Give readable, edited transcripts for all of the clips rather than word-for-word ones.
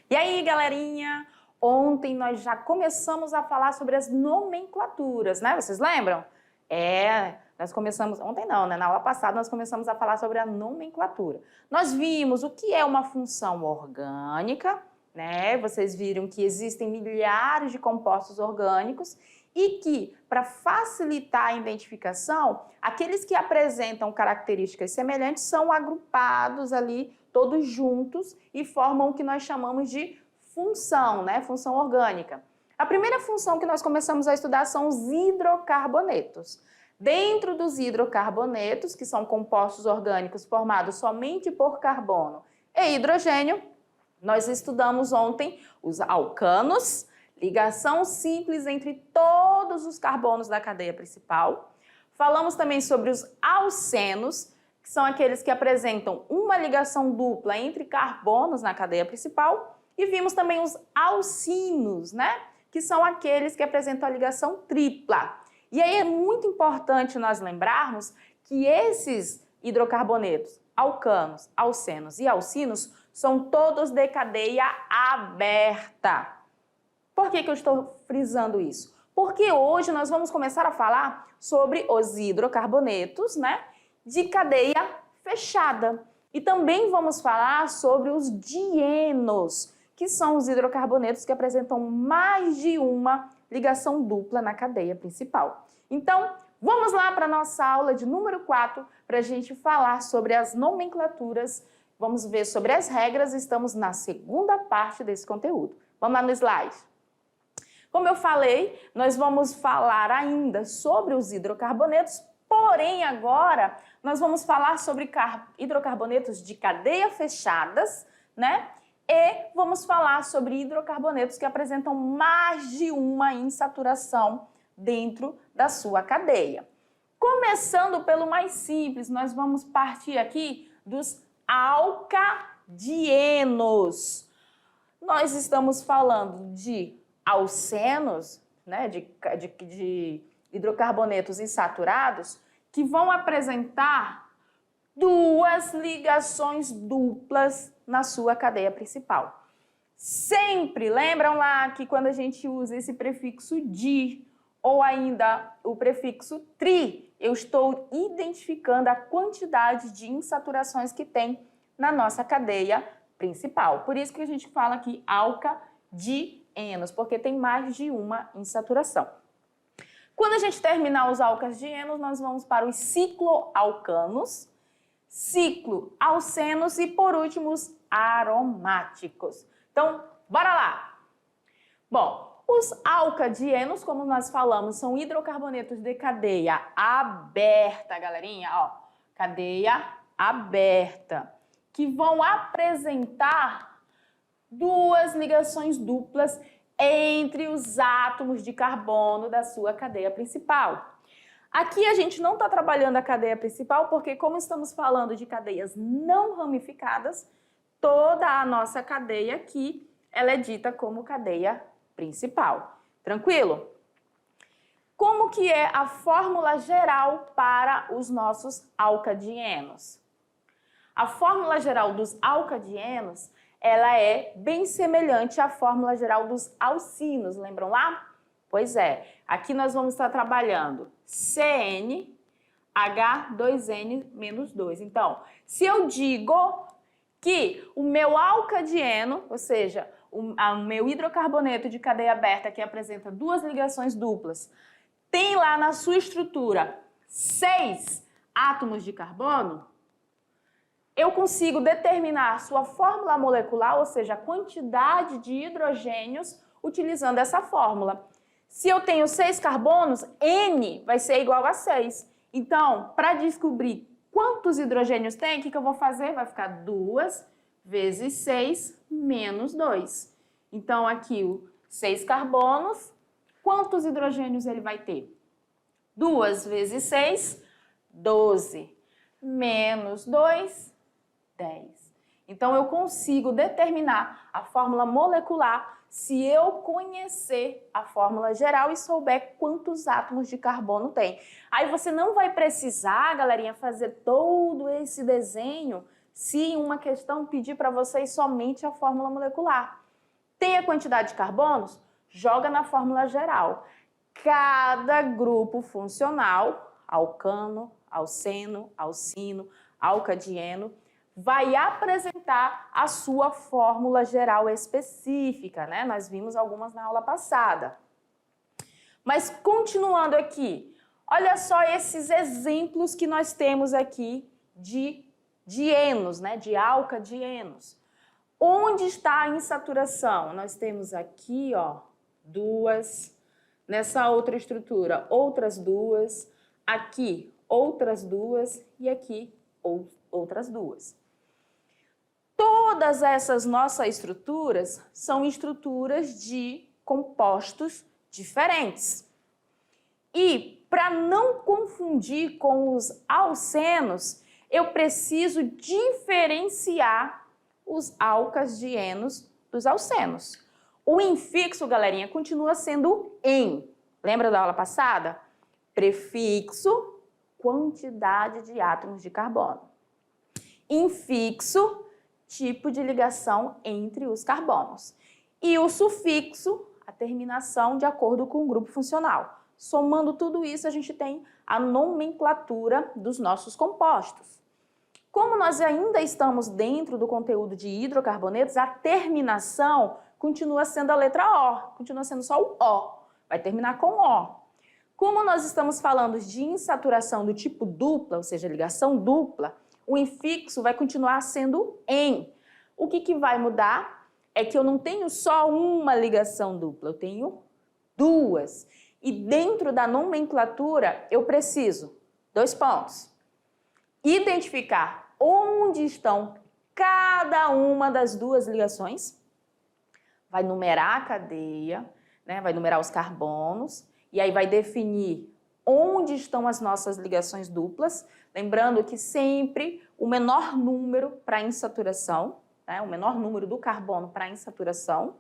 E aí, galerinha? Ontem nós já começamos a falar sobre as nomenclaturas, né? Vocês lembram? Nós começamos, ontem não, né? Na aula passada nós começamos a falar sobre a nomenclatura. Nós vimos o que é uma função orgânica, né? Vocês viram que existem milhares de compostos orgânicos e que, para facilitar a identificação, aqueles que apresentam características semelhantes são agrupados ali, todos juntos, e formam o que nós chamamos de função, né? Função orgânica. A primeira função que nós começamos a estudar são os hidrocarbonetos. Dentro dos hidrocarbonetos, que são compostos orgânicos formados somente por carbono e hidrogênio, nós estudamos ontem os alcanos, ligação simples entre todos os carbonos da cadeia principal. Falamos também sobre os alcenos, que são aqueles que apresentam uma ligação dupla entre carbonos na cadeia principal. E vimos também os alcinos, né? Que são aqueles que apresentam a ligação tripla. E aí é muito importante nós lembrarmos que esses hidrocarbonetos, alcanos, alcenos e alcinos, são todos de cadeia aberta. Por que eu estou frisando isso? Porque hoje nós vamos começar a falar sobre os hidrocarbonetos, né, de cadeia fechada. E também vamos falar sobre os dienos, que são os hidrocarbonetos que apresentam mais de uma ligação dupla na cadeia principal. Então, vamos lá para a nossa aula de número 4 para a gente falar sobre as nomenclaturas. Vamos ver sobre as regras, estamos na segunda parte desse conteúdo. Vamos lá no slide. Como eu falei, nós vamos falar ainda sobre os hidrocarbonetos, porém agora nós vamos falar sobre hidrocarbonetos de cadeia fechadas, né? E vamos falar sobre hidrocarbonetos que apresentam mais de uma insaturação dentro da sua cadeia. Começando pelo mais simples, nós vamos partir aqui dos alcadienos. Nós estamos falando de alcenos, né, de hidrocarbonetos insaturados, que vão apresentar duas ligações duplas na sua cadeia principal. Sempre lembram lá que quando a gente usa esse prefixo di ou ainda o prefixo tri, eu estou identificando a quantidade de insaturações que tem na nossa cadeia principal. Por isso que a gente fala aqui alcadienos, porque tem mais de uma insaturação. Quando a gente terminar os alcadienos, nós vamos para os cicloalcanos, cicloalcenos e, por último, os aromáticos. Então, bora lá! Bom, os alcadienos, como nós falamos, são hidrocarbonetos de cadeia aberta, galerinha, ó, cadeia aberta, que vão apresentar duas ligações duplas entre os átomos de carbono da sua cadeia principal. Aqui a gente não está trabalhando a cadeia principal porque, como estamos falando de cadeias não ramificadas, toda a nossa cadeia aqui, ela é dita como cadeia principal. Tranquilo? Como que é a fórmula geral para os nossos alcadienos? A fórmula geral dos alcadienos, ela é bem semelhante à fórmula geral dos alcinos, lembram lá? Pois é, aqui nós vamos estar trabalhando CnH2n-2. Então, se eu digo que o meu alcadieno, ou seja, o meu hidrocarboneto de cadeia aberta que apresenta duas ligações duplas, tem lá na sua estrutura 6 átomos de carbono, eu consigo determinar a sua fórmula molecular, ou seja, a quantidade de hidrogênios utilizando essa fórmula. Se eu tenho 6 carbonos, N vai ser igual a 6. Então, para descobrir quantos hidrogênios tem, o que eu vou fazer? Vai ficar 2 vezes 6 menos 2. Então, aqui, 6 carbonos, quantos hidrogênios ele vai ter? 2 vezes 6, 12. Menos 2, 10. Então, eu consigo determinar a fórmula molecular se eu conhecer a fórmula geral e souber quantos átomos de carbono tem. Aí você não vai precisar, galerinha, fazer todo esse desenho se em uma questão pedir para vocês somente a fórmula molecular. Tem a quantidade de carbonos? Joga na fórmula geral. Cada grupo funcional, alcano, alceno, alcino, alcadieno, vai apresentar a sua fórmula geral específica, né? Nós vimos algumas na aula passada. Mas continuando aqui, olha só esses exemplos que nós temos aqui de dienos, né? De alcadienos. Onde está a insaturação? Nós temos aqui, ó, duas, nessa outra estrutura, outras duas, aqui, outras duas e aqui, outras duas. Todas essas nossas estruturas são estruturas de compostos diferentes. E para não confundir com os alcenos, eu preciso diferenciar os alcadienos dos alcenos. O infixo, galerinha, continua sendo em. Lembra da aula passada? Prefixo, quantidade de átomos de carbono. Infixo, tipo de ligação entre os carbonos. E o sufixo, a terminação de acordo com o grupo funcional. Somando tudo isso, a gente tem a nomenclatura dos nossos compostos. Como nós ainda estamos dentro do conteúdo de hidrocarbonetos, a terminação continua sendo a letra O, continua sendo só o O, vai terminar com O. Como nós estamos falando de insaturação do tipo dupla, ou seja, ligação dupla, o infixo vai continuar sendo em. O que vai mudar é que eu não tenho só uma ligação dupla, eu tenho duas. E dentro da nomenclatura, eu preciso, 2 pontos, identificar onde estão cada uma das duas ligações, vai numerar a cadeia, né? Vai numerar os carbonos, e aí vai definir onde estão as nossas ligações duplas, lembrando que sempre o menor número para insaturação, né? O menor número do carbono para insaturação,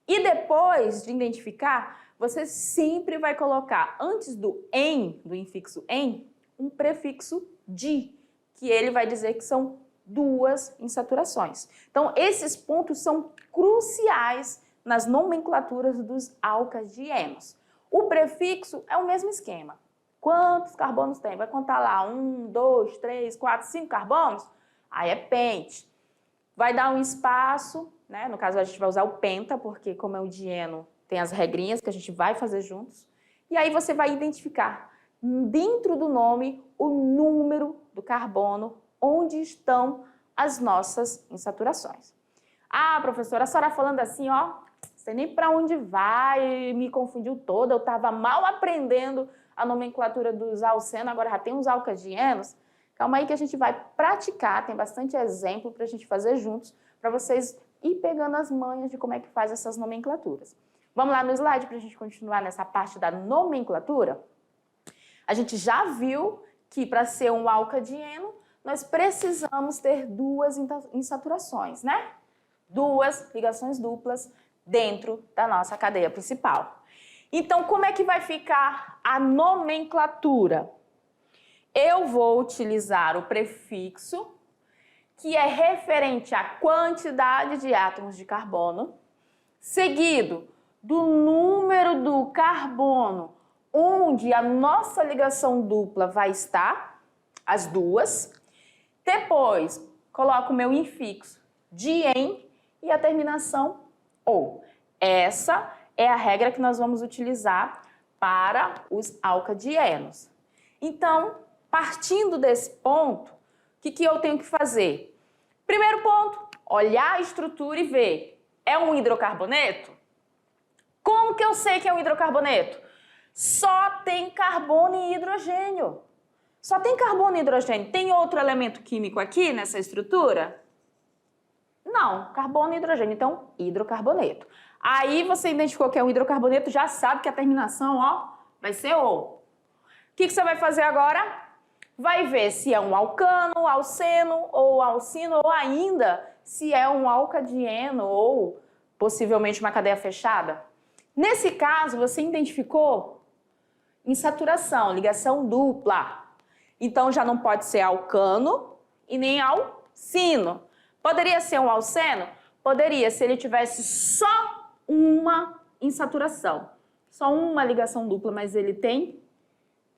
e depois de identificar, você sempre vai colocar antes do em, do infixo em, um prefixo de, que ele vai dizer que são duas insaturações. Então, esses pontos são cruciais nas nomenclaturas dos alcadienos. O prefixo é o mesmo esquema. Quantos carbonos tem? Vai contar lá 1, 2, 3, 4, 5 carbonos? Aí é pente. Vai dar um espaço, né? No caso, a gente vai usar o penta, porque como é o dieno, tem as regrinhas que a gente vai fazer juntos. E aí você vai identificar dentro do nome o número do carbono onde estão as nossas insaturações. Ah, professora, a senhora falando assim, ó, não sei nem para onde vai, me confundiu toda, eu estava mal aprendendo a nomenclatura dos alcenos, agora já tem uns alcadienos. Calma aí que a gente vai praticar, tem bastante exemplo para a gente fazer juntos, para vocês ir pegando as manhas de como é que faz essas nomenclaturas. Vamos lá no slide para a gente continuar nessa parte da nomenclatura? A gente já viu que para ser um alcadieno, nós precisamos ter duas insaturações, né? Duas ligações duplas dentro da nossa cadeia principal. Então, como é que vai ficar a nomenclatura? Eu vou utilizar o prefixo, que é referente à quantidade de átomos de carbono, seguido do número do carbono onde a nossa ligação dupla vai estar, as duas. Depois, coloco o meu infixo de em e a terminação ou. Essa é a regra que nós vamos utilizar para os alcadienos. Então, partindo desse ponto, o que eu tenho que fazer? Primeiro ponto, olhar a estrutura e ver. É um hidrocarboneto? Como que eu sei que é um hidrocarboneto? Só tem carbono e hidrogênio. Só tem carbono e hidrogênio. Tem outro elemento químico aqui nessa estrutura? Não, carbono e hidrogênio. Então, hidrocarboneto. Aí você identificou que é um hidrocarboneto, já sabe que a terminação, ó, vai ser O. O que você vai fazer agora? Vai ver se é um alcano, alceno ou alcino, ou ainda se é um alcadieno ou possivelmente uma cadeia fechada. Nesse caso, você identificou insaturação, ligação dupla. Então, já não pode ser alcano e nem alcino. Poderia ser um alceno? Poderia, se ele tivesse só uma insaturação, só uma ligação dupla, mas ele tem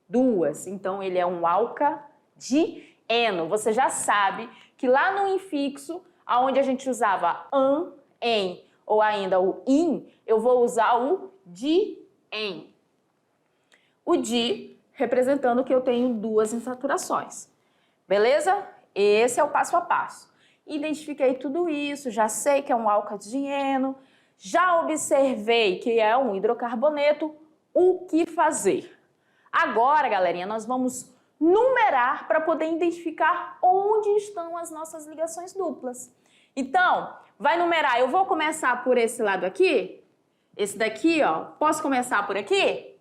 duas. Então, ele é um alcadieno. Você já sabe que lá no infixo, onde a gente usava an, em, ou ainda o in, eu vou usar o di-en. O di representando que eu tenho duas insaturações. Beleza? Esse é o passo a passo. Identifiquei tudo isso, já sei que é um alcadieno, já observei que é um hidrocarboneto. O que fazer? Agora, galerinha, nós vamos numerar para poder identificar onde estão as nossas ligações duplas. Então, vai numerar. Eu vou começar por esse lado aqui. Esse daqui, ó. Posso começar por aqui?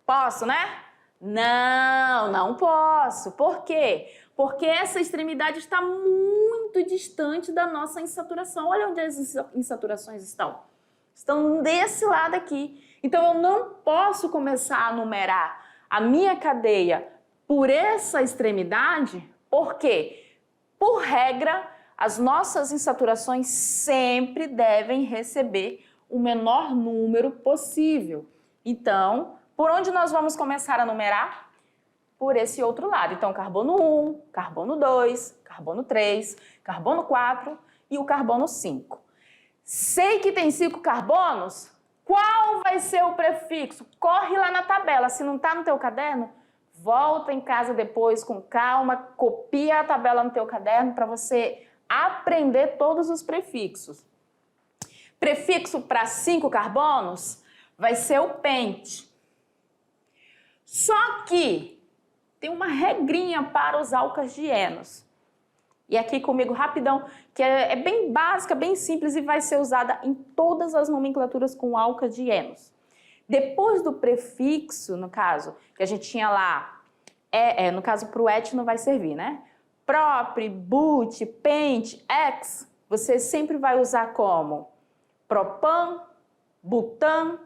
Posso, né? Não, não posso. Por quê? Porque essa extremidade está muito distante da nossa insaturação. Olha onde as insaturações estão. Estão desse lado aqui. Então, eu não posso começar a numerar a minha cadeia por essa extremidade. Por quê? Por regra, as nossas insaturações sempre devem receber o menor número possível. Então, por onde nós vamos começar a numerar? Por esse outro lado. Então, carbono 1, carbono 2, carbono 3, carbono 4 e o carbono 5. Sei que tem 5 carbonos? Qual vai ser o prefixo? Corre lá na tabela. Se não está no teu caderno, volta em casa depois com calma, copia a tabela no teu caderno para você aprender todos os prefixos. Prefixo para 5 carbonos vai ser o pente. Só que tem uma regrinha para os alcadienos. E aqui comigo rapidão, que é bem básica, bem simples e vai ser usada em todas as nomenclaturas com alcadienos. Depois do prefixo, no caso, que a gente tinha lá, no caso para o et não vai servir, né? Prop, but, pent, ex, você sempre vai usar como propan, butan,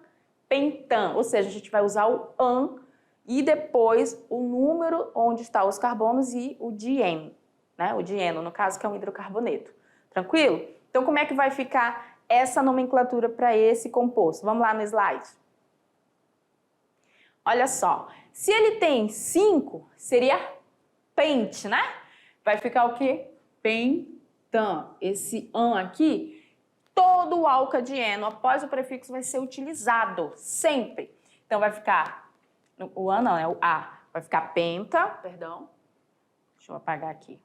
pentan. Ou seja, a gente vai usar o an e depois o número onde estão os carbonos e o dien, né? O dieno, no caso, que é um hidrocarboneto. Tranquilo? Então, como é que vai ficar essa nomenclatura para esse composto? Vamos lá no slide. Olha só, se ele tem 5, seria pent, né? Vai ficar o quê? Pentan. Esse an aqui, todo o alcadieno, após o prefixo, vai ser utilizado, sempre. Então, vai ficar, o an não, é o a. Vai ficar penta, perdão. Deixa eu apagar aqui.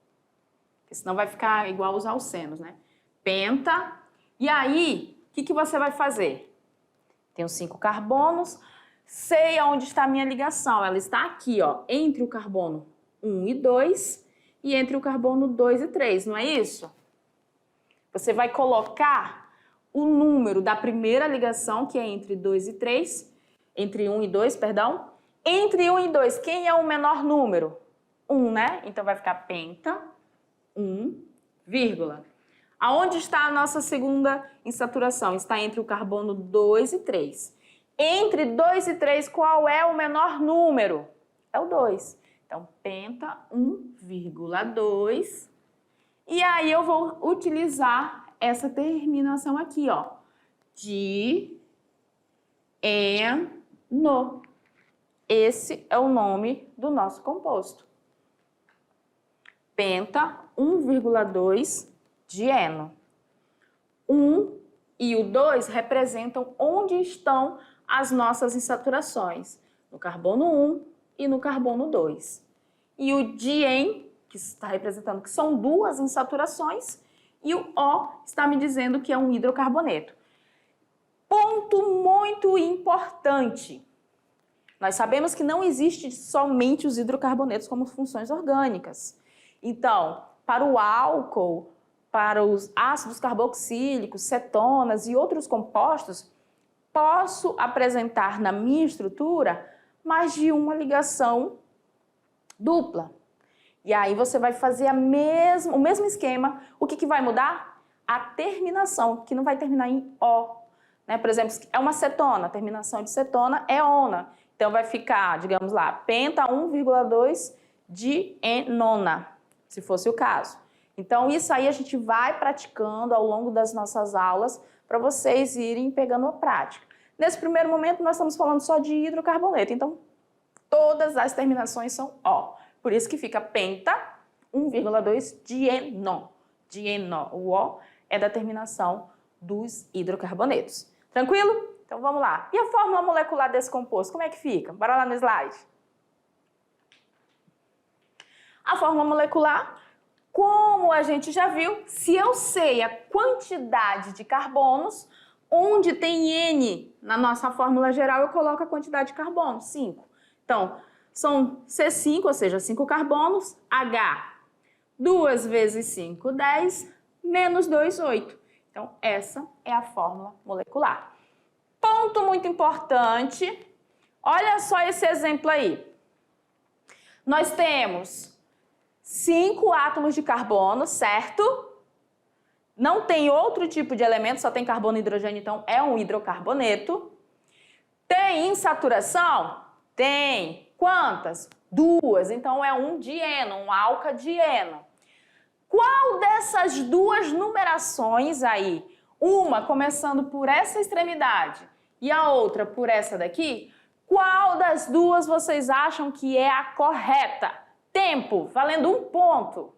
Porque senão vai ficar igual os alcenos, né? Penta. E aí, o que você vai fazer? Tenho 5 carbonos. Sei aonde está a minha ligação. Ela está aqui, ó, entre o carbono 1 e 2 e entre o carbono 2 e 3, não é isso? Você vai colocar o número da primeira ligação, que é entre 2 e 3, entre 1 e 2, perdão. Entre 1 e 2, quem é o menor número? 1, né? Então vai ficar penta, 1, vírgula. Aonde está a nossa segunda insaturação? Está entre o carbono 2 e 3. Entre 2 e 3, qual é o menor número? É o 2. Então, penta 1,2. E aí eu vou utilizar essa terminação aqui, ó. De, no. Esse é o nome do nosso composto. Penta 1,2 dieno. 1 e o 2 representam onde estão as nossas insaturações, no carbono 1 e no carbono 2. E o dien, que está representando que são duas insaturações, e o O está me dizendo que é um hidrocarboneto. Ponto muito importante. Nós sabemos que não existe somente os hidrocarbonetos como funções orgânicas. Então, para o álcool, para os ácidos carboxílicos, cetonas e outros compostos, posso apresentar na minha estrutura mais de uma ligação dupla. E aí você vai fazer o mesmo esquema. O que vai mudar? A terminação, que não vai terminar em O. Né? Por exemplo, é uma cetona, a terminação de cetona é ona. Então vai ficar, digamos lá, penta 1,2 dienona, se fosse o caso. Então, isso aí a gente vai praticando ao longo das nossas aulas para vocês irem pegando a prática. Nesse primeiro momento, nós estamos falando só de hidrocarboneto, então todas as terminações são O. Por isso que fica penta, 1,2 dieno. Dieno, o O é da terminação dos hidrocarbonetos. Tranquilo? Então vamos lá. E a fórmula molecular desse composto, como é que fica? Bora lá no slide. A fórmula molecular, como a gente já viu, se eu sei a quantidade de carbonos, onde tem N na nossa fórmula geral, eu coloco a quantidade de carbono, 5. Então, são C5, ou seja, 5 carbonos, H, 2 vezes 5, 10, menos 2, 8. Então, essa é a fórmula molecular. Ponto muito importante, olha só esse exemplo aí. Nós temos 5 átomos de carbono, certo? Não tem outro tipo de elemento, só tem carbono e hidrogênio, então é um hidrocarboneto. Tem insaturação? Tem. Quantas? 2, então é um dieno, um alcadieno. Qual dessas duas numerações aí, uma começando por essa extremidade e a outra por essa daqui, qual das duas vocês acham que é a correta? Tempo, valendo 1 ponto.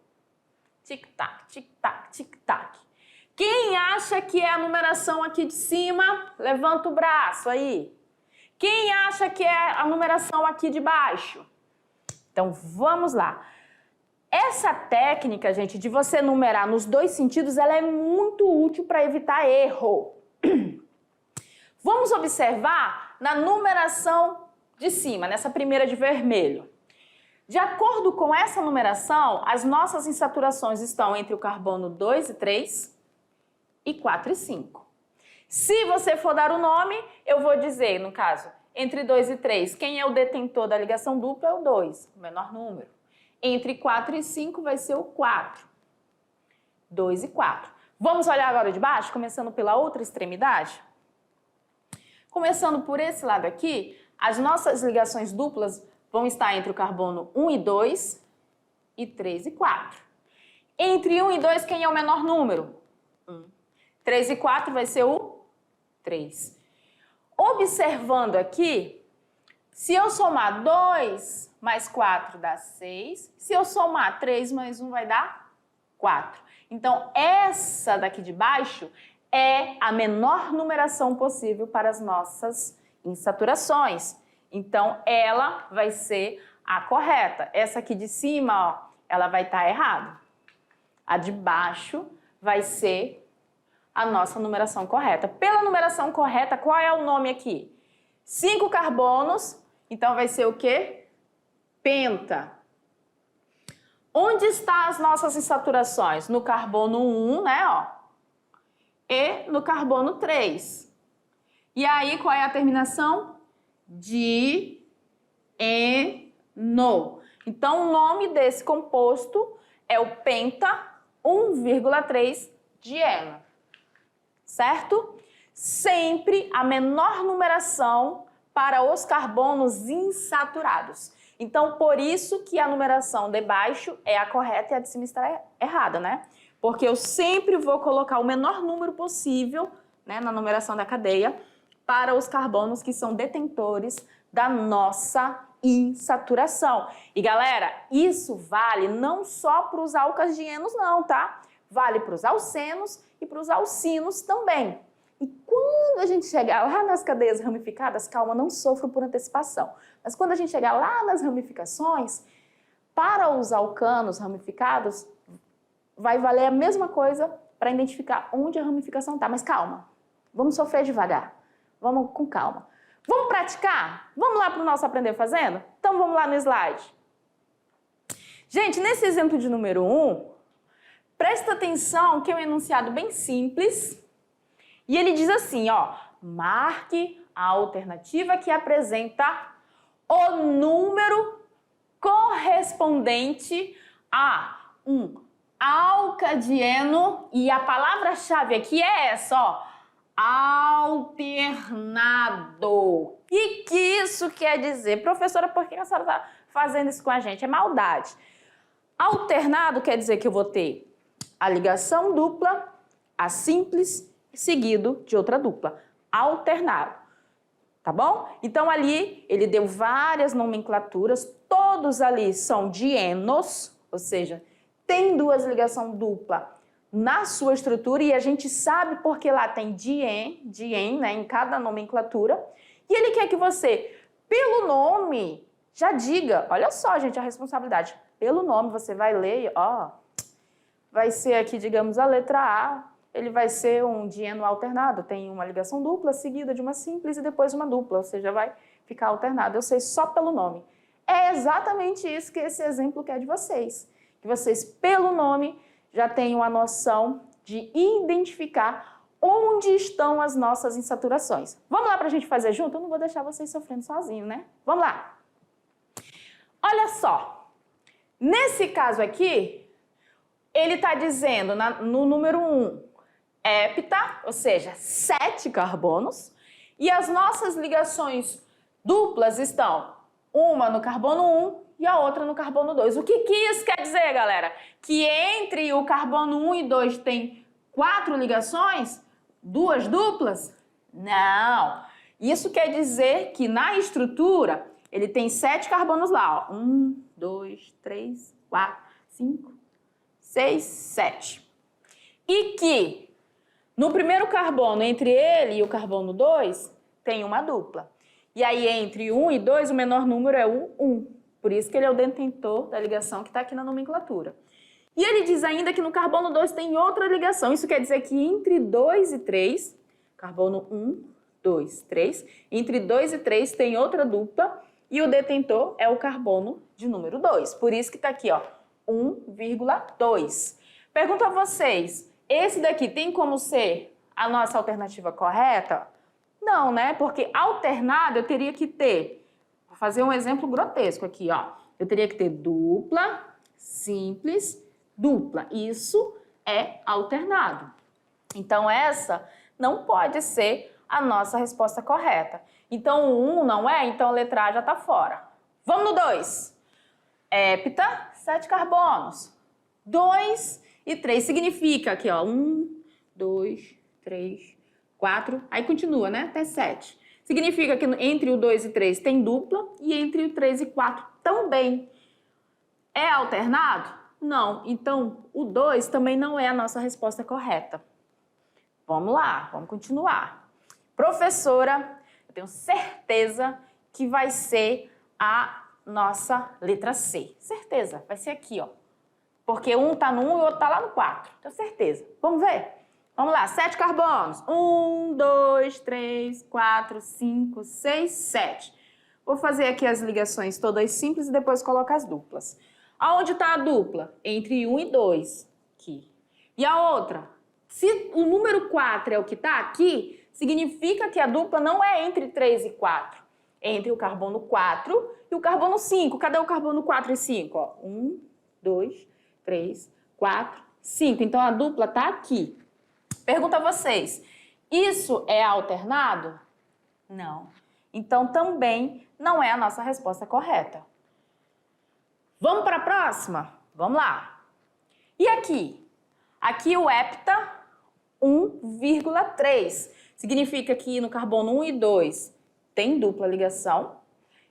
Tic-tac, tic-tac, tic-tac. Quem acha que é a numeração aqui de cima, levanta o braço aí. Quem acha que é a numeração aqui de baixo? Então, vamos lá. Essa técnica, gente, de você numerar nos dois sentidos, ela é muito útil para evitar erro. Vamos observar na numeração de cima, nessa primeira de vermelho. De acordo com essa numeração, as nossas insaturações estão entre o carbono 2 e 3 e 4 e 5. Se você for dar o nome, eu vou dizer, no caso, entre 2 e 3, quem é o detentor da ligação dupla é o 2, o menor número. Entre 4 e 5 vai ser o 4. 2 e 4. Vamos olhar agora de baixo, começando pela outra extremidade? Começando por esse lado aqui, as nossas ligações duplas vão estar entre o carbono 1 e 2 e 3 e 4. Entre 1 e 2, quem é o menor número? 1. 3 e 4 vai ser o 3. Observando aqui, se eu somar 2 mais 4 dá 6. Se eu somar 3 mais 1 vai dar 4. Então, essa daqui de baixo é a menor numeração possível para as nossas insaturações. Então, ela vai ser a correta. Essa aqui de cima, ó, ela vai estar errada. A de baixo vai ser a nossa numeração correta. Pela numeração correta, qual é o nome aqui? 5 carbonos, então vai ser o quê? Penta. Onde estão as nossas insaturações? No carbono 1, né, ó, e no carbono 3. E aí, qual é a terminação? Dieno. Então, o nome desse composto é o penta 1,3 dieno. Certo? Sempre a menor numeração para os carbonos insaturados. Então, por isso que a numeração de baixo é a correta e a de cima está errada, né? Porque eu sempre vou colocar o menor número possível, né, na numeração da cadeia para os carbonos que são detentores da nossa insaturação. E, galera, isso vale não só para os alcadienos não, tá? Vale para os alcenos e para os alcinos também. E quando a gente chegar lá nas cadeias ramificadas, calma, não sofro por antecipação. Mas quando a gente chegar lá nas ramificações, para os alcanos ramificados, vai valer a mesma coisa para identificar onde a ramificação está. Mas calma, vamos sofrer devagar, vamos com calma. Vamos praticar? Vamos lá para o nosso Aprender Fazendo? Então vamos lá no slide. Gente, nesse exemplo de número 1, presta atenção que é um enunciado bem simples. E ele diz assim, ó, marque a alternativa que apresenta o número correspondente a um alcadieno, e a palavra-chave aqui é essa, ó, alternado. O que isso quer dizer? Professora, por que a senhora está fazendo isso com a gente? É maldade. Alternado quer dizer que eu vou ter a ligação dupla, a simples, seguido de outra dupla, alternado. Tá bom? Então, ali, ele deu várias nomenclaturas, todos ali são dienos, ou seja, tem duas ligações dupla na sua estrutura e a gente sabe porque lá tem dien, né, em cada nomenclatura. E ele quer que você, pelo nome, já diga, olha só, gente, a responsabilidade. Pelo nome, você vai ler, ó, vai ser aqui, digamos, a letra A, ele vai ser um dieno alternado, tem uma ligação dupla seguida de uma simples e depois uma dupla, ou seja, vai ficar alternado. Eu sei só pelo nome. É exatamente isso que esse exemplo quer de vocês. Que vocês, pelo nome, já tenham a noção de identificar onde estão as nossas insaturações. Vamos lá para a gente fazer junto? Eu não vou deixar vocês sofrendo sozinhos, né? Vamos lá. Olha só. Nesse caso aqui, ele está dizendo no número 1, hepta, ou seja, 7 carbonos, e as nossas ligações duplas estão uma no carbono 1 e a outra no carbono 2. O que isso quer dizer, galera? Que entre o carbono 1 e 2 tem 4 ligações? 2 duplas? Não. Isso quer dizer que na estrutura ele tem 7 carbonos lá, ó. 1, 2, 3, 4, 5, 6, 7. E que no primeiro carbono, entre ele e o carbono 2, tem uma dupla. E aí, entre 1 e 2, o menor número é o 1. Por isso que ele é o detentor da ligação que está aqui na nomenclatura. E ele diz ainda que no carbono 2 tem outra ligação. Isso quer dizer que entre 2 e 3, carbono 1, 2, 3, entre 2 e 3 tem outra dupla e o detentor é o carbono de número 2. Por isso que está aqui, ó, 1,2. Pergunto a vocês, esse daqui tem como ser a nossa alternativa correta? Não, né? Porque alternado eu teria que ter, vou fazer um exemplo grotesco aqui, ó. Eu teria que ter dupla, simples, dupla. Isso é alternado. Então, essa não pode ser a nossa resposta correta. Então, o 1 não é, então a letra A já está fora. Vamos no 2. Hepta, 7 carbonos. 2 e 3 significa aqui, ó, 1, 2, 3, 4, aí continua, né, até 7. Significa que entre o 2 e 3 tem dupla e entre o 3 e 4 também. É alternado? Não. Então, o 2 também não é a nossa resposta correta. Vamos lá, vamos continuar. Professora, eu tenho certeza que vai ser a nossa letra C. Certeza, vai ser aqui, ó. Porque um tá no 1 e o outro tá lá no 4. Tenho certeza. Vamos ver? Vamos lá, 7 carbonos. 1, 2, 3, 4, 5, 6, 7. Vou fazer aqui as ligações todas simples e depois coloco as duplas. Aonde está a dupla? Entre 1 e 2. Aqui. E a outra? Se o número 4 é o que está aqui, significa que a dupla não é entre 3 e 4. É entre o carbono 4 e o carbono 5. Cadê o carbono 4 e 5? Ó, 1, 2, 3, 4, 5. Então, a dupla está aqui. Pergunto a vocês, isso é alternado? Não. Então, também não é a nossa resposta correta. Vamos para a próxima? Vamos lá. E aqui? Aqui o hepta 1,3. Significa que no carbono 1 e 2 tem dupla ligação.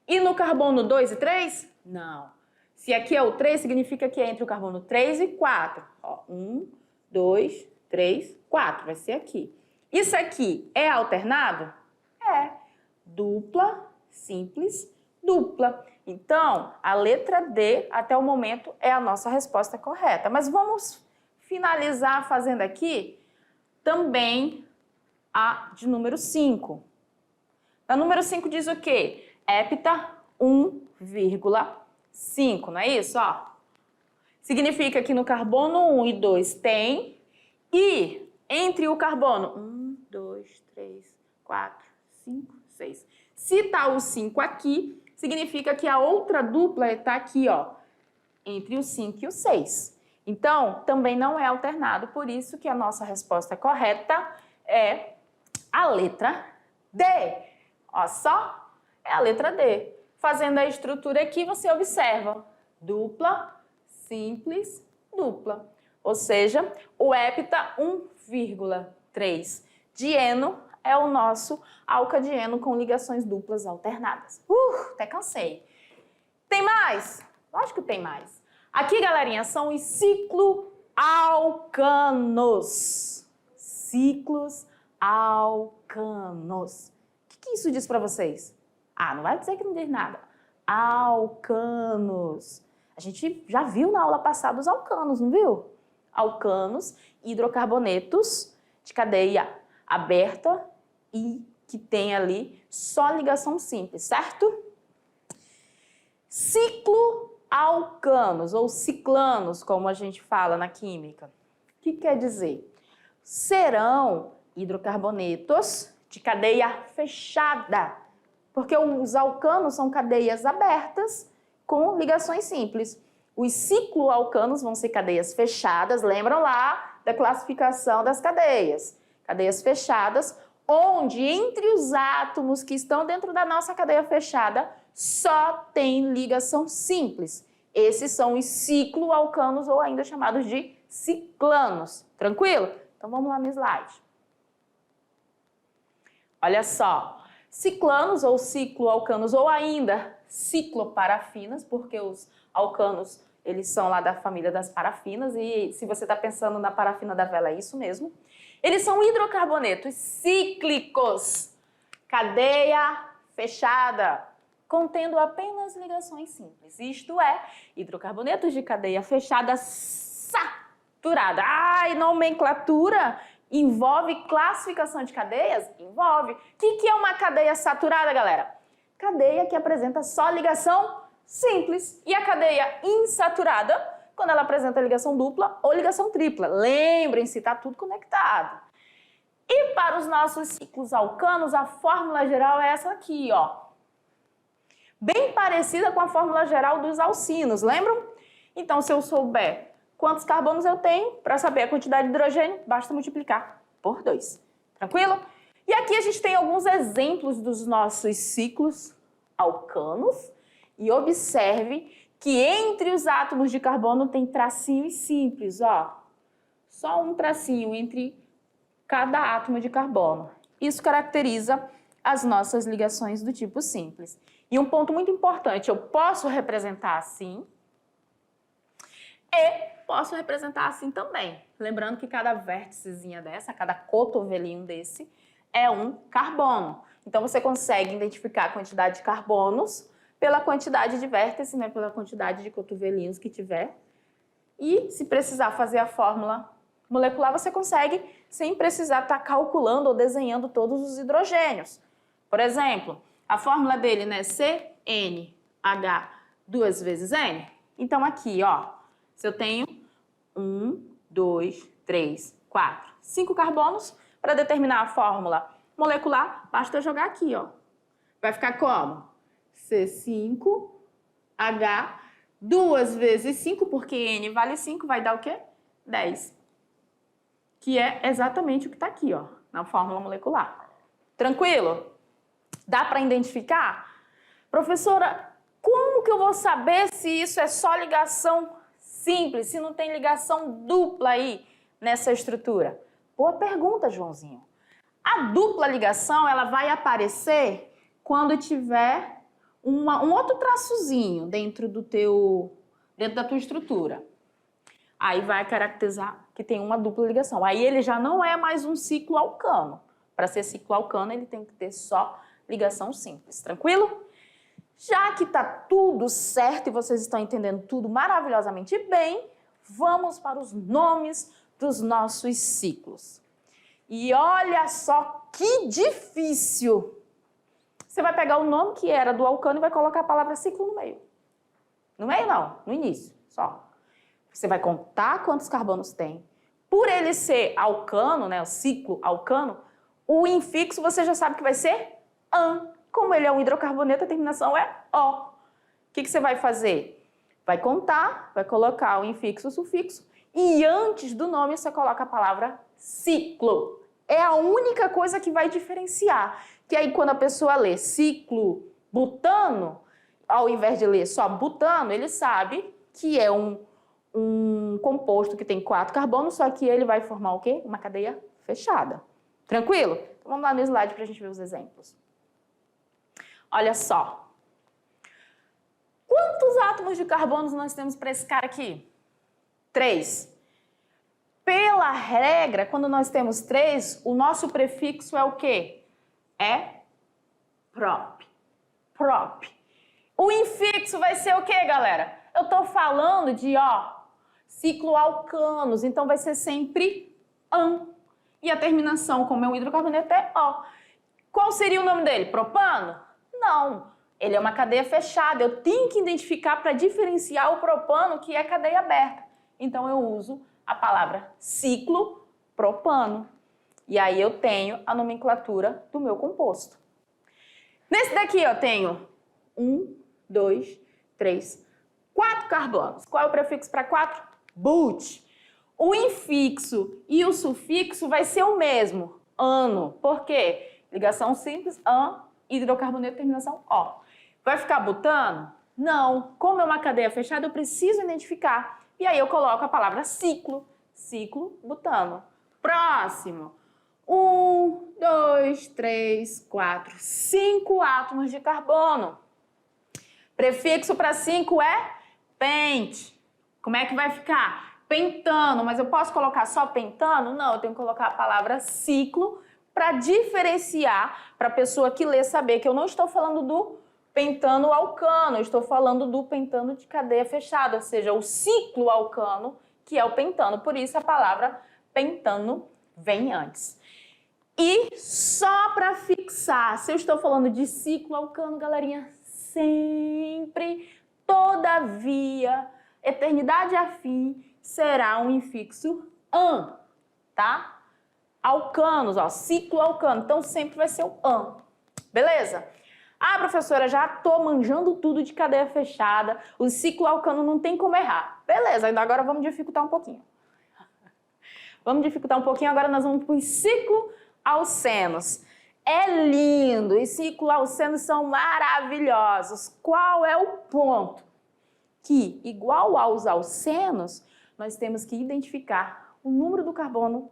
E no carbono 2 e 3? Não. Se aqui é o 3, significa que é entre o carbono 3 e 4. Ó, 1, 2, 3, 4. Vai ser aqui. Isso aqui é alternado? É. Dupla, simples, dupla. Então, a letra D, até o momento, é a nossa resposta correta. Mas vamos finalizar fazendo aqui também a de número 5. A número 5 diz o quê? Hepta 1,5, não é isso? Ó. Significa que no carbono 1 e 2 tem, e entre o carbono 1, 2, 3, 4, 5, 6. Se está o 5 aqui, significa que a outra dupla está aqui, ó, entre o 5 e o 6. Então, também não é alternado, por isso que a nossa resposta correta é a letra D. Ó, só é a letra D. Fazendo a estrutura aqui, você observa dupla, simples, dupla. Ou seja, o hepta 1,3 dieno é o nosso alcadieno com ligações duplas alternadas. Até cansei. Tem mais? Lógico que tem mais. Aqui, galerinha, são os cicloalcanos. Ciclos alcanos. O que isso diz para vocês? Não vai dizer que não diz nada. Alcanos. A gente já viu na aula passada os alcanos, não viu? Alcanos, hidrocarbonetos de cadeia aberta e que tem ali só ligação simples, certo? Cicloalcanos ou ciclanos, como a gente fala na química. O que quer dizer? Serão hidrocarbonetos de cadeia fechada, porque os alcanos são cadeias abertas com ligações simples. Os cicloalcanos vão ser cadeias fechadas, lembram lá da classificação das cadeias? Cadeias fechadas, onde entre os átomos que estão dentro da nossa cadeia fechada só tem ligação simples. Esses são os cicloalcanos ou ainda chamados de ciclanos. Tranquilo? Então vamos lá no slide. Olha só, ciclanos ou cicloalcanos ou ainda cicloparafinas, porque os alcanos eles são lá da família das parafinas e se você está pensando na parafina da vela é isso mesmo. Eles são hidrocarbonetos cíclicos, cadeia fechada, contendo apenas ligações simples. Isto é, hidrocarbonetos de cadeia fechada saturada. Nomenclatura envolve classificação de cadeias? Envolve. O que é uma cadeia saturada, galera? Cadeia que apresenta só ligação simples. E a cadeia insaturada, quando ela apresenta ligação dupla ou ligação tripla. Lembrem-se, está tudo conectado. E para os nossos ciclos alcanos, a fórmula geral é essa aqui, ó. Bem parecida com a fórmula geral dos alcinos, lembram? Então, se eu souber quantos carbonos eu tenho, para saber a quantidade de hidrogênio, basta multiplicar por 2. Tranquilo? E aqui a gente tem alguns exemplos dos nossos ciclos alcanos. E observe que entre os átomos de carbono tem tracinhos simples, ó. Só um tracinho entre cada átomo de carbono. Isso caracteriza as nossas ligações do tipo simples. E um ponto muito importante, eu posso representar assim e posso representar assim também. Lembrando que cada vérticezinha dessa, cada cotovelinho desse é um carbono. Então você consegue identificar a quantidade de carbonos pela quantidade de vértices, né, pela quantidade de cotovelinhos que tiver. E se precisar fazer a fórmula molecular, você consegue sem precisar estar calculando ou desenhando todos os hidrogênios. Por exemplo, a fórmula dele, né, CNH 2 vezes N. Então aqui, ó, se eu tenho 1, 2, 3, 4, 5 carbonos, para determinar a fórmula molecular, basta eu jogar aqui, ó. Vai ficar como? C5H 2 vezes 5, porque N vale 5, vai dar o quê? 10. Que é exatamente o que está aqui, ó, na fórmula molecular. Tranquilo? Dá para identificar? Professora, como que eu vou saber se isso é só ligação simples, se não tem ligação dupla aí nessa estrutura? Boa pergunta, Joãozinho. A dupla ligação, ela vai aparecer quando tiver um outro traçozinho dentro da tua estrutura. Aí vai caracterizar que tem uma dupla ligação. Aí ele já não é mais um ciclo alcano. Para ser ciclo alcano, ele tem que ter só ligação simples. Tranquilo? Já que está tudo certo e vocês estão entendendo tudo maravilhosamente bem, vamos para os nomes dos nossos ciclos. E olha só que difícil! Você vai pegar o nome que era do alcano e vai colocar a palavra ciclo no meio. No meio não, no início, só. Você vai contar quantos carbonos tem. Por ele ser alcano, né, o ciclo alcano, o infixo você já sabe que vai ser an. Como ele é um hidrocarboneto, a terminação é O. O que você vai fazer? Vai contar, vai colocar o infixo, o sufixo, e antes do nome você coloca a palavra ciclo. É a única coisa que vai diferenciar. Que aí quando a pessoa lê ciclo butano, ao invés de ler só butano, ele sabe que é um um composto que tem 4 carbonos, só que ele vai formar o quê? Uma cadeia fechada. Tranquilo? Então, vamos lá no slide para a gente ver os exemplos. Olha só. Quantos átomos de carbono nós temos para esse cara aqui? 3. Pela regra, quando nós temos 3, o nosso prefixo é o quê? É prop. Prop. O infixo vai ser o quê, galera? Eu estou falando de, cicloalcanos, então vai ser sempre an. E a terminação, como é um hidrocarboneto, é O. Qual seria o nome dele? Propano? Não. Ele é uma cadeia fechada. Eu tenho que identificar para diferenciar o propano, que é cadeia aberta. Então, eu uso a palavra ciclopropano. E aí, eu tenho a nomenclatura do meu composto. Nesse daqui, eu tenho 1, 2, 3, 4 carbonos. Qual é o prefixo para 4? But. O infixo e o sufixo vai ser o mesmo, ano. Por quê? Ligação simples, an, hidrocarboneto, terminação O. Vai ficar butano? Não. Como é uma cadeia fechada, eu preciso identificar. E aí eu coloco a palavra ciclo, ciclo-butano. Próximo. 1, 2, 3, 4, 5 átomos de carbono. Prefixo para 5 é pent. Como é que vai ficar? Pentano, mas eu posso colocar só pentano? Não, eu tenho que colocar a palavra ciclo para diferenciar, para a pessoa que lê saber que eu não estou falando do pentano alcano, eu estou falando do pentano de cadeia fechada, ou seja, o ciclo alcano, que é o pentano. Por isso a palavra pentano vem antes. E só para fixar, se eu estou falando de ciclo alcano, galerinha, sempre, todavia, eternidade afim, será um infixo an, tá? Alcanos, ciclo alcano, então sempre vai ser o an, beleza? Ah, professora, já tô manjando tudo de cadeia fechada, o ciclo alcano não tem como errar. Beleza, ainda agora vamos dificultar um pouquinho. Vamos dificultar um pouquinho, agora nós vamos para os cicloalcenos. É lindo, os cicloalcenos são maravilhosos. Qual é o ponto? Que, igual aos alcenos, nós temos que identificar o número do carbono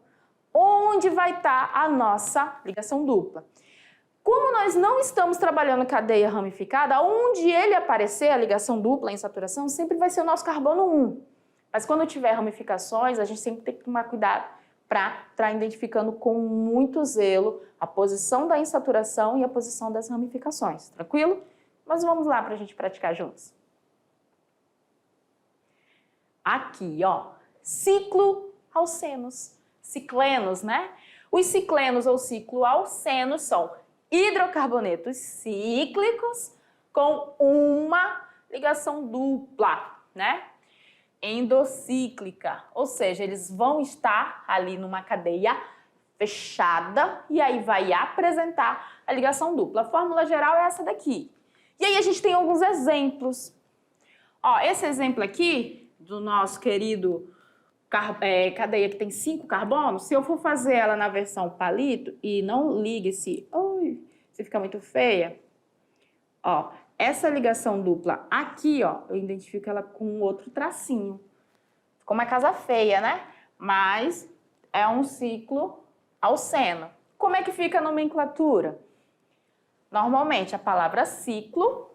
onde vai estar a nossa ligação dupla. Como nós não estamos trabalhando cadeia ramificada, onde ele aparecer a ligação dupla em saturação, sempre vai ser o nosso carbono 1. Mas quando tiver ramificações, a gente sempre tem que tomar cuidado para estar identificando com muito zelo a posição da insaturação e a posição das ramificações. Tranquilo? Mas vamos lá para a gente praticar juntos. Aqui, cicloalcenos, ciclenos, né? Os ciclenos ou cicloalcenos são hidrocarbonetos cíclicos com uma ligação dupla, né? Endocíclica, ou seja, eles vão estar ali numa cadeia fechada e aí vai apresentar a ligação dupla. A fórmula geral é essa daqui. E aí a gente tem alguns exemplos. Esse exemplo aqui do nosso querido cadeia que tem 5 carbonos, se eu for fazer ela na versão palito e não ligue se fica muito feia, essa ligação dupla aqui, eu identifico ela com outro tracinho. Ficou uma casa feia, né? Mas é um ciclo alceno. Como é que fica a nomenclatura? Normalmente, a palavra ciclo,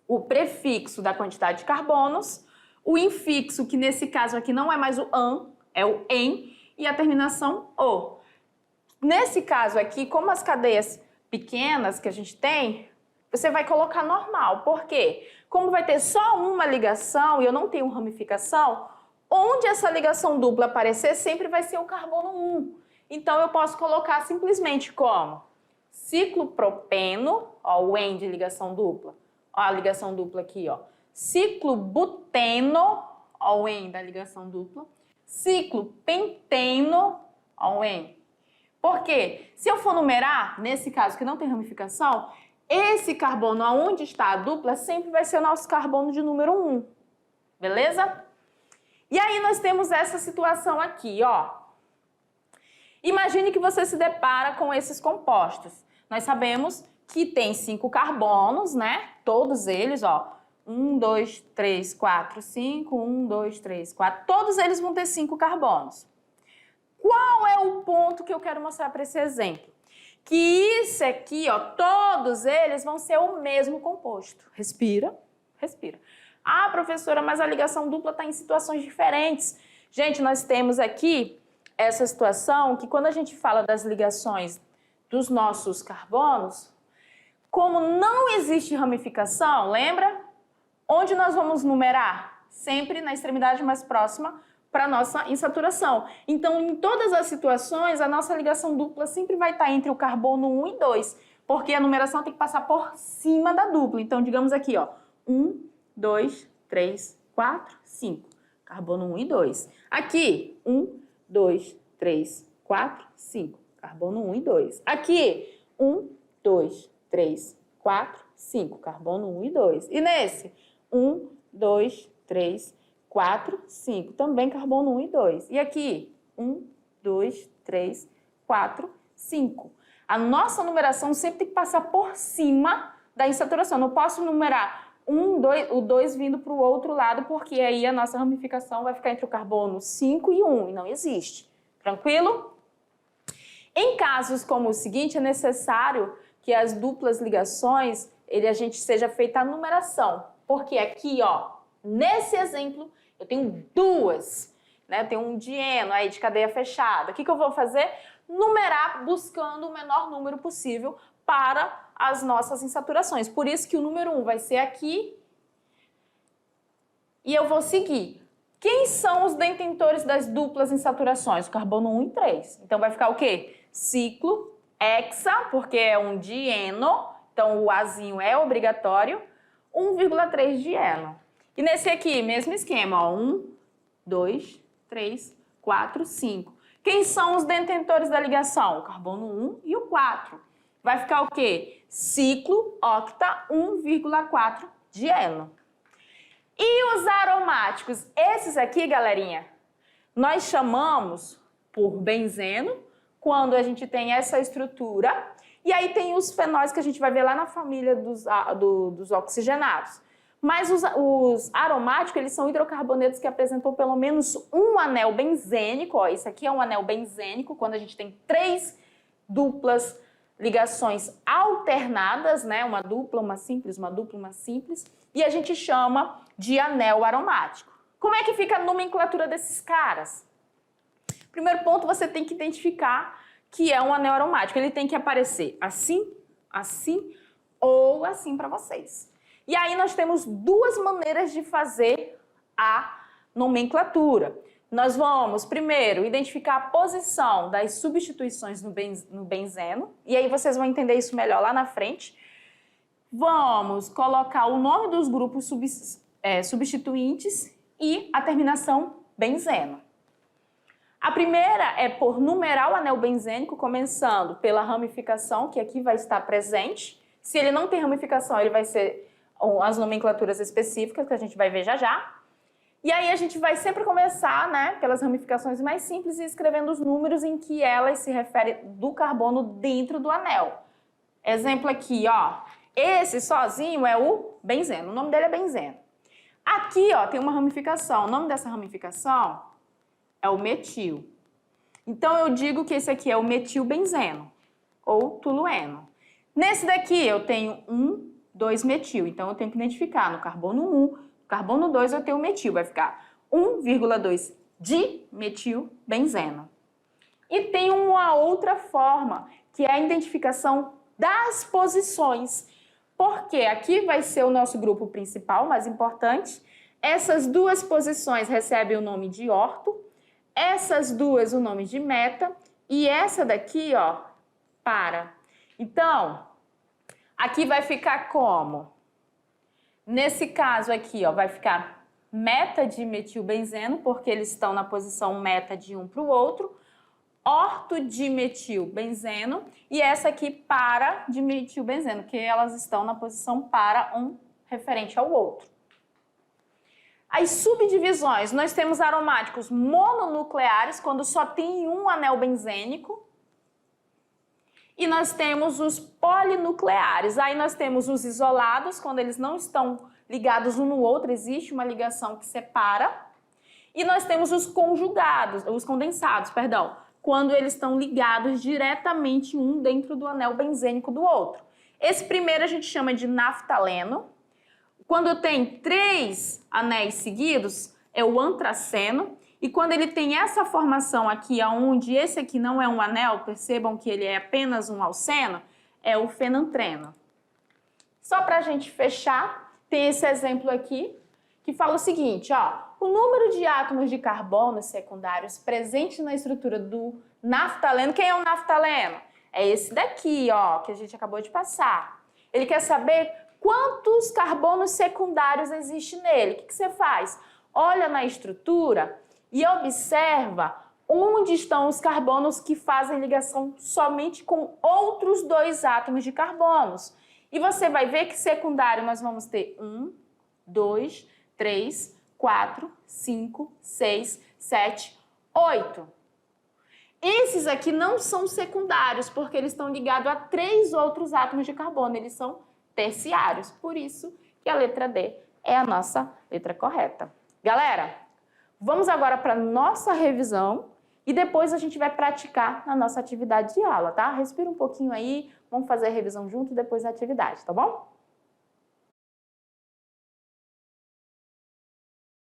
o prefixo da quantidade de carbonos, o infixo, que nesse caso aqui não é mais o an, é o em, e a terminação o. Nesse caso aqui, como as cadeias pequenas que a gente tem, você vai colocar normal. Por quê? Como vai ter só uma ligação e eu não tenho ramificação, onde essa ligação dupla aparecer sempre vai ser o carbono 1. Então, eu posso colocar simplesmente como ciclopropeno, o en de ligação dupla, a ligação dupla aqui, ciclobuteno, o en da ligação dupla, ciclopenteno, o en. Por quê? Se eu for numerar, nesse caso que não tem ramificação, esse carbono aonde está a dupla sempre vai ser o nosso carbono de número 1. Beleza? E aí nós temos essa situação aqui, Imagine que você se depara com esses compostos. Nós sabemos que tem 5 carbonos, né? Todos eles, 1, 2, 3, 4, 5, 1, 2, 3, 4. Todos eles vão ter 5 carbonos. Qual é o ponto que eu quero mostrar para esse exemplo? Que isso aqui, ó, todos eles vão ser o mesmo composto. Respira, respira. Ah, professora, mas a ligação dupla está em situações diferentes. Gente, nós temos aqui essa situação que quando a gente fala das ligações dos nossos carbonos, como não existe ramificação, lembra? Onde nós vamos numerar? Sempre na extremidade mais próxima para a nossa insaturação. Então, em todas as situações, a nossa ligação dupla sempre vai estar entre o carbono 1 e 2, porque a numeração tem que passar por cima da dupla. Então, digamos aqui, ó, 1, 2, 3, 4, 5. Carbono 1 e 2. Aqui, 1, 2, 3, 4, 5. Carbono 1 e 2. Aqui, 1, 2, 3, 4, 5. Carbono 1 e 2. E nesse, 1, 2, 3, 4, 5. Também carbono 1 e 2. E aqui, 1, 2, 3, 4, 5. A nossa numeração sempre tem que passar por cima da insaturação. Não posso numerar 1, 2, o 2 vindo para o outro lado, porque aí a nossa ramificação vai ficar entre o carbono 5 e 1, e não existe. Tranquilo? Em casos como o seguinte, é necessário que as duplas ligações, a gente seja feita a numeração. Porque aqui, ó, nesse exemplo, eu tenho duas, né? Eu tenho um dieno aí de cadeia fechada. O que eu vou fazer? Numerar buscando o menor número possível para as nossas insaturações. Por isso que o número 1 vai ser aqui e eu vou seguir. Quem são os detentores das duplas insaturações? O carbono 1 e 3. Então vai ficar o quê? Ciclo, hexa, porque é um dieno, então o Azinho é obrigatório, 1,3 dieno. E nesse aqui, mesmo esquema, ó, 1, 2, 3, 4, 5. Quem são os detentores da ligação? O carbono 1 e o 4. Vai ficar o quê? Ciclo, octa, 1,4 dieno. E os aromáticos? Esses aqui, galerinha, nós chamamos por benzeno, quando a gente tem essa estrutura. E aí tem os fenóis que a gente vai ver lá na família dos oxigenados. Mas os aromáticos, eles são hidrocarbonetos que apresentam pelo menos um anel benzênico. Ó, esse aqui é um anel benzênico, quando a gente tem 3 duplas ligações alternadas, né? Uma dupla, uma simples, uma dupla, uma simples. E a gente chama de anel aromático. Como é que fica a nomenclatura desses caras? Primeiro ponto, você tem que identificar que é um anel aromático. Ele tem que aparecer assim, assim ou assim para vocês. E aí nós temos duas maneiras de fazer a nomenclatura. Nós vamos, primeiro, identificar a posição das substituições no benzeno. E aí vocês vão entender isso melhor lá na frente. Vamos colocar o nome dos grupos substituintes e a terminação benzeno. A primeira é por numerar o anel benzênico, começando pela ramificação, que aqui vai estar presente. Se ele não tem ramificação, ele vai ser as nomenclaturas específicas, que a gente vai ver já já. E aí a gente vai sempre começar, né, pelas ramificações mais simples e escrevendo os números em que elas se referem do carbono dentro do anel. Exemplo aqui, ó. Esse sozinho é o benzeno, o nome dele é benzeno. Aqui, ó, tem uma ramificação. O nome dessa ramificação é o metil. Então eu digo que esse aqui é o metilbenzeno ou tolueno. Nesse daqui eu tenho 2-metil, então eu tenho que identificar no carbono 1, no carbono 2 eu tenho o metil, vai ficar 1,2 dimetilbenzeno. E tem uma outra forma, que é a identificação das posições, porque aqui vai ser o nosso grupo principal, mais importante. Essas duas posições recebem o nome de orto, essas duas o nome de meta e essa daqui, ó, para. Então, aqui vai ficar como? Nesse caso aqui, ó, vai ficar meta-dimetilbenzeno, porque eles estão na posição meta de um para o outro, orto-dimetilbenzeno e essa aqui para-dimetilbenzeno, que elas estão na posição para um referente ao outro. As subdivisões, nós temos aromáticos mononucleares, quando só tem um anel benzênico. E nós temos os polinucleares. Aí nós temos os isolados, quando eles não estão ligados um no outro, existe uma ligação que separa. E nós temos os conjugados, os condensados, perdão, quando eles estão ligados diretamente um dentro do anel benzênico do outro. Esse primeiro a gente chama de naftaleno. Quando tem 3 anéis seguidos, é o antraceno. E quando ele tem essa formação aqui, onde esse aqui não é um anel, percebam que ele é apenas um alceno, é o fenantreno. Só para a gente fechar, tem esse exemplo aqui, que fala o seguinte, ó, o número de átomos de carbono secundários presentes na estrutura do naftaleno, quem é o naftaleno? É esse daqui, ó, que a gente acabou de passar. Ele quer saber quantos carbonos secundários existem nele. O que você faz? Olha na estrutura e observa onde estão os carbonos que fazem ligação somente com outros 2 átomos de carbonos. E você vai ver que secundário nós vamos ter 1, 2, 3, 4, 5, 6, 7, 8. Esses aqui não são secundários, porque eles estão ligados a 3 outros átomos de carbono. Eles são terciários. Por isso que a letra D é a nossa letra correta. Galera, vamos agora para a nossa revisão e depois a gente vai praticar na nossa atividade de aula, tá? Respira um pouquinho aí, vamos fazer a revisão junto e depois a atividade, tá bom?